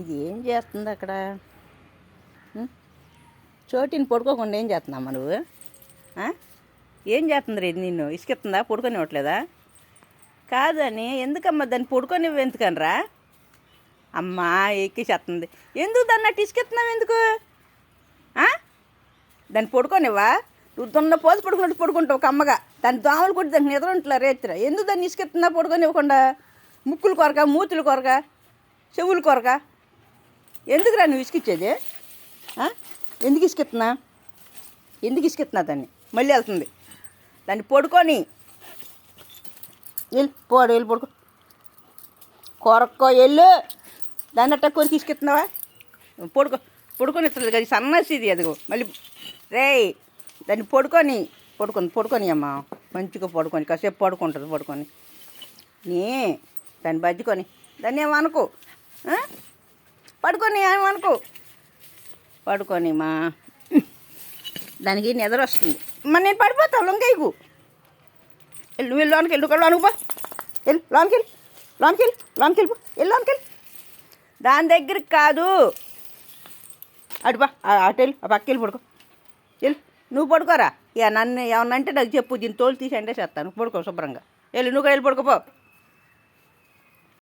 ఇది ఏం చేస్తుంది అక్కడ? చోటిని పడుకోకుండా ఏం చేస్తున్నామ్మా నువ్వు? ఏం చేస్తుంది రేది? నిన్ను ఇసుకెత్తుందా? పడుకొనివ్వట్లేదా? కాదని ఎందుకమ్మా దాన్ని పడుకొనివ్వ ఎందుకనరా? అమ్మా ఎక్కిసేస్తుంది. ఎందుకు దాన్ని అట్టు ఇసుకెత్తున్నావు ఎందుకు? దాన్ని పడుకోనివ్వా? నువ్వు తొన్న పోసి పడుకున్నట్టు పడుకుంటావు ఒక అమ్మగా. దాన్ని దోమలు కొట్టి దానికి నిద్ర ఉంటలే రేత్ర. ఎందుకు దాన్ని ఇసుకెత్తున్నా పడుకోనివ్వకుండా? ముక్కులు కొరక, మూతులు కొరక, చెవులు కొరక. ఎందుకురా నువ్వు ఇసుకిచ్చేది? ఎందుకు ఇసుకెత్తున్నా? ఎందుకు ఇసుకెత్తున్నా దాన్ని? మళ్ళీ వెళ్తుంది. దాన్ని పడుకొని వెళ్ళి పడుకో. కొరక్కో వెళ్ళు. దాన్ని అట్ట కొరికి ఇసుకెత్తున్నావా? పడుకొని ఇస్తుంది కదా, సన్నసిది అదిగో మళ్ళీ. దాన్ని పడుకొని అమ్మా మంచిగా పడుకొని కాసేపు పడుకుంటుంది. నీ దాన్ని బజ్జుకొని దాన్ని ఏమనుకో, పడుకొని ఏమనుకో, పడుకొని మా దానికి నిద్ర వస్తుంది. మరి నేను పడిపోతావు లొంగైకు. నువ్వు వెళ్ళి లోనికి వెళ్ళి లోనుకు వెళ్ళి లోనికి వెళ్ళి దాని దగ్గరికి కాదు, అటు వెళ్ళి ఆ పక్క వెళ్ళి పడుకో. వెళ్ళి నువ్వు పడుకోరా. ఇక నన్ను ఏమన్నా అంటే నాకు చెప్పు, దీన్ని తోలు తీసి అంటే చేస్తాను. పడుకో శుభ్రంగా. వెళ్ళి నువ్వు కూడా వెళ్ళి పడుకోపో.